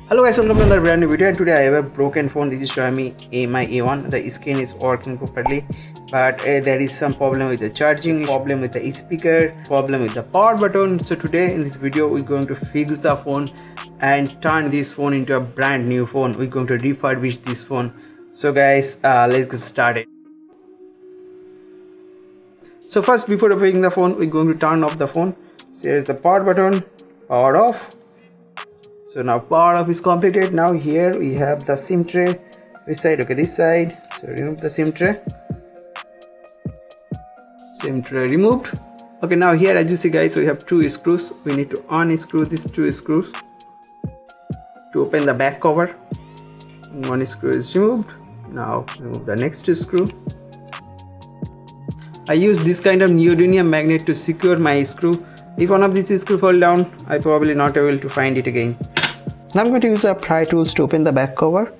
Hello guys, welcome to another brand new video, and today I have a broken phone. This is Xiaomi MI A1. The screen is working properly, but there is some problem with the charging, problem with the speaker, problem with the power button. So today in this video we're going to fix the phone and turn this phone into a brand new phone. We're going to refurbish this phone. So guys, let's get started. So first, before opening the phone, we're going to turn off the phone. So here's the power button, power off. So now power off is completed. Now here we have the SIM tray. Which side? Okay, this side. So remove the SIM tray. SIM tray removed. Okay, now here as you see guys, we have two screws. We need to unscrew these two screws to open the back cover. One screw is removed. Now remove the next screw. I use this kind of neodymium magnet to secure my screw. If one of these screws fall down, I probably not able to find it again. Now I'm going to use a pry tools to open the back cover.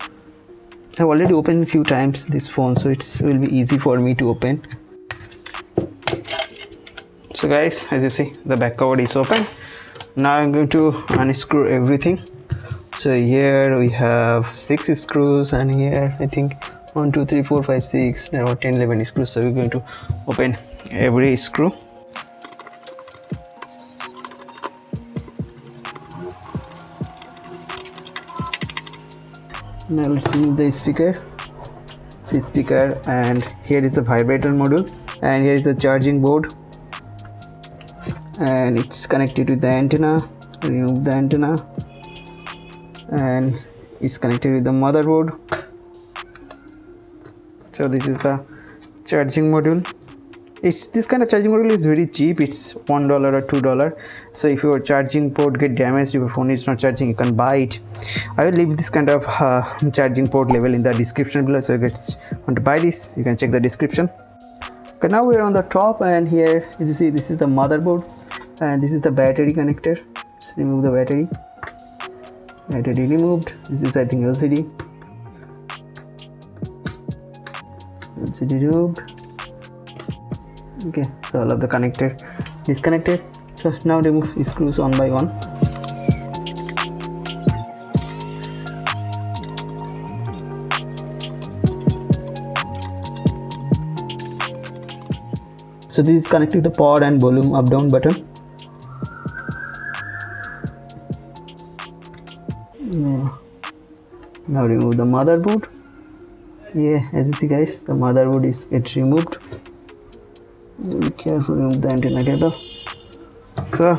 I've already opened a few times this phone, so it will be easy for me to open. So guys, as you see, the back cover is open. Now I'm going to unscrew everything. So here we have 6 screws, and here I think 1 2 3 4 5 6 or 10 11 screws. So we're going to open every screw. Now let's remove the speaker. See speaker, and here is the vibrator module, and here is the charging board, and it's connected with the antenna. Remove the antenna, and it's connected with the motherboard. So this is the charging module. This kind of charging module is very cheap. It's $1 or $2. So if your charging port get damaged, your phone is not charging, you can buy it. I will leave this kind of charging port level in the description below. So if you want to buy this, you can check the description. Okay, now we are on the top, and here as you see, this is the motherboard, and this is the battery connector. Just remove the battery. Battery removed. This is I think LCD. LCD removed. Okay, so all of the connector disconnected. So now remove screws one by one. So this is connected to the power and volume up down button. Now remove the motherboard. Yeah, as you see guys, the motherboard is removed. Be careful, remove the antenna cable. So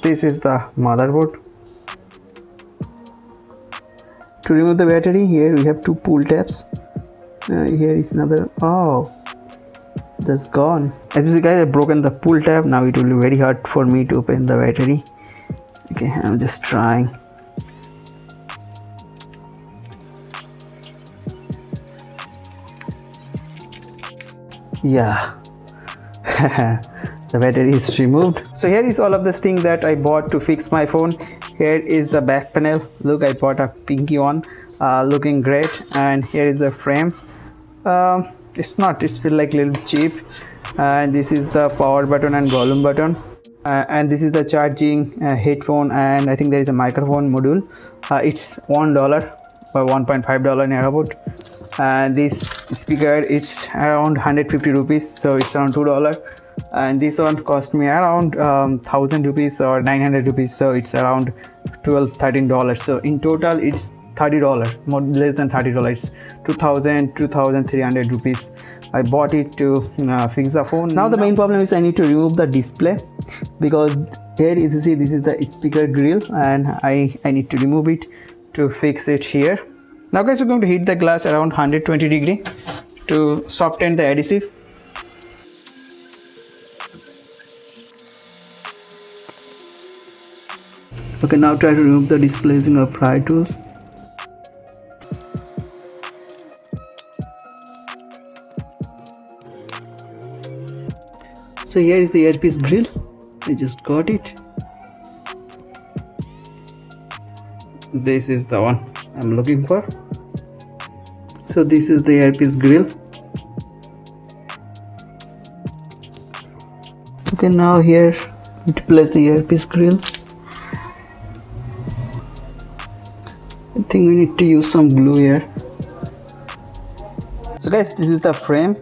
this is the motherboard. To remove the battery, here we have 2 pull tabs. Here is another. Oh, that's gone. As you see guys, I've broken the pull tab. Now it will be very hard for me to open the battery. Okay, I'm just trying. Yeah. The battery is removed. So here is all of this thing that I bought to fix my phone. Here is the back panel. Look, I bought a pinky one, looking great. And here is the frame. It's feel like a little cheap. And this is the power button and volume button. And this is the charging headphone, and I think there is a microphone module. It's $1 or $1.5 near about. And this speaker, it's around 150 rupees, so it's around $2. And this one cost me around 1000 rupees or 900 rupees, so it's around $13. So in total it's $30, more less than $30. It's 2300 rupees. I bought it to fix the phone. Now the main problem is I need to remove the display, because here as you see, this is the speaker grill, and I need to remove it to fix it here. Now guys, we're going to heat the glass around 120 degree to soften the adhesive. Okay, now try to remove the display using a pry tools. So here is the earpiece grill. I just got it. This is the one I'm looking for. So this is the earpiece grill. Okay, now here to place the earpiece grill. I think we need to use some glue here. So guys, this is the frame.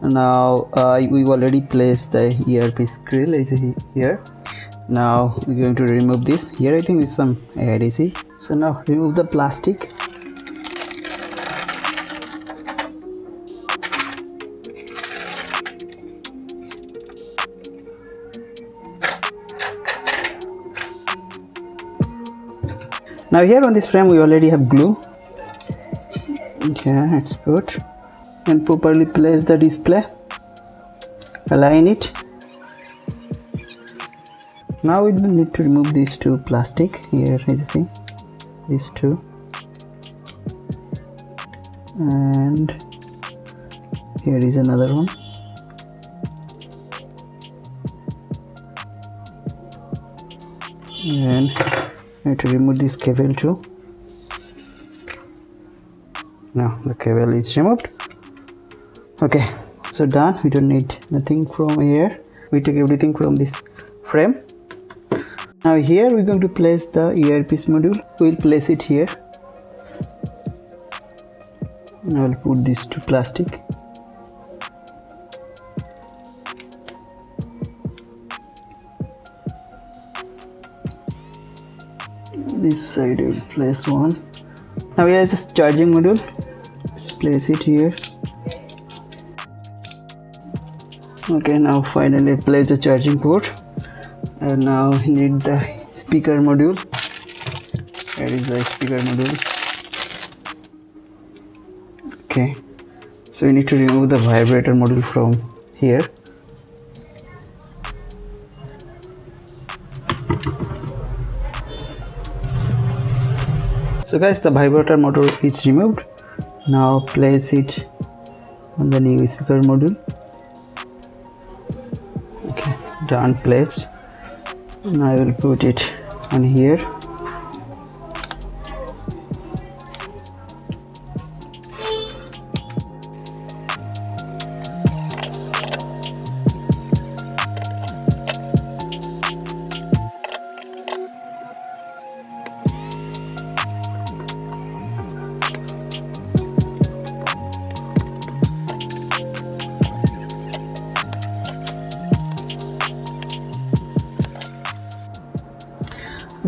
Now we've already placed the earpiece grill is here. Now we're going to remove this. Here I think is some adhesive. So now remove the plastic. Now here on this frame we already have glue. Okay, let's put and properly place the display. Align it. Now we will need to remove these two plastic here, as you see, these two, and here is another one. And I need to remove this cable too. Now the cable is removed. Okay, so done. We don't need nothing from here. We took everything from this frame. Now here we're going to place the earpiece module. We'll place it here. I'll put these two plastic. This side I will place one. Now here is this charging module. Let's place it here. Okay, now finally place the charging port. And now we need the speaker module. Here is the speaker module. Okay, so we need to remove the vibrator module from here. So guys, the vibrator module is removed. Now place it on the new speaker module. Okay, done, placed. And I will put it on here.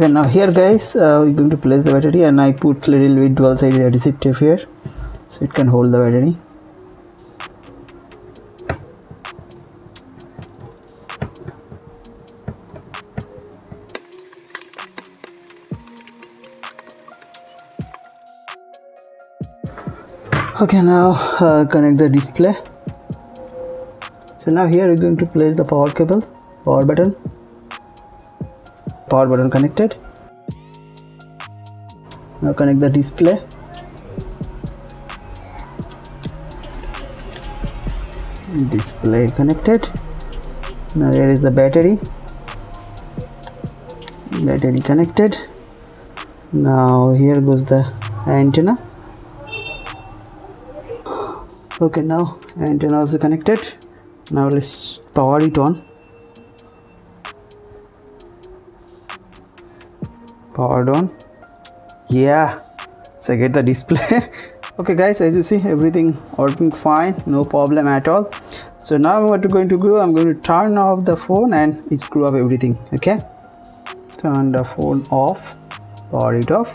Okay, now here guys, we're going to place the battery, and I put little bit dual-sided adhesive tape here so it can hold the battery. Okay, now connect the display. So now here we're going to place the power cable, power button connected. Now connect the display. Display connected. Now here is the battery connected. Now here goes the antenna. Okay, now antenna also connected. Now let's power it on. Powered on. Yeah, so get the display. Okay guys, as you see, everything working fine, no problem at all. So now what I'm going to do, I'm going to turn off the phone and screw up everything. Okay, turn the phone off, power it off.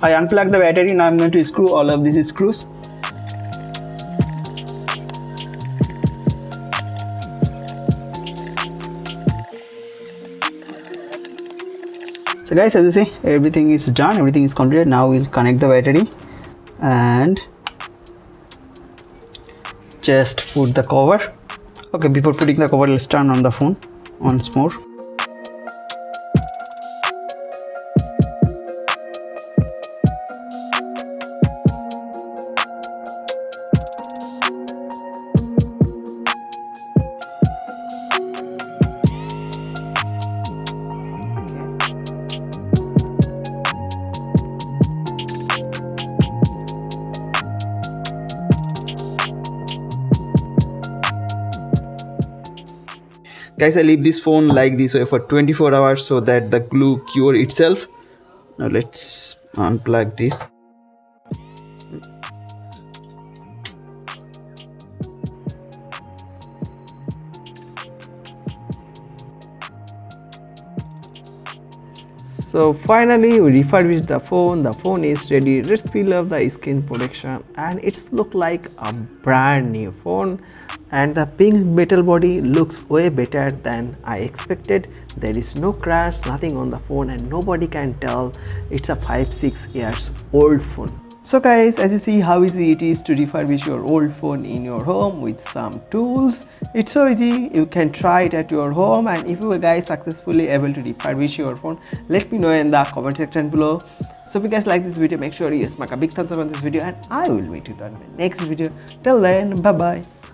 I unplugged the battery. Now I'm going to screw all of these screws. So guys, as you see, everything is done, everything is completed. Now we'll connect the battery and just put the cover. Okay, before putting the cover, let's turn on the phone once more. Guys, I leave this phone like this way for 24 hours so that the glue cure itself. Now let's unplug this. So finally we refurbished the phone. The phone is ready. Let's peel off the screen protection, and it's look like a brand new phone, and the pink metal body looks way better than I expected. There is no crash, nothing on the phone, and nobody can tell it's a 5-6 years old phone. So guys, as you see how easy it is to refurbish your old phone in your home with some tools. It's so easy, you can try it at your home, and if you guys successfully able to refurbish your phone, let me know in the comment section below. So if you guys like this video, make sure you smack a big thumbs up on this video, and I will meet you on the next video. Till then, bye bye.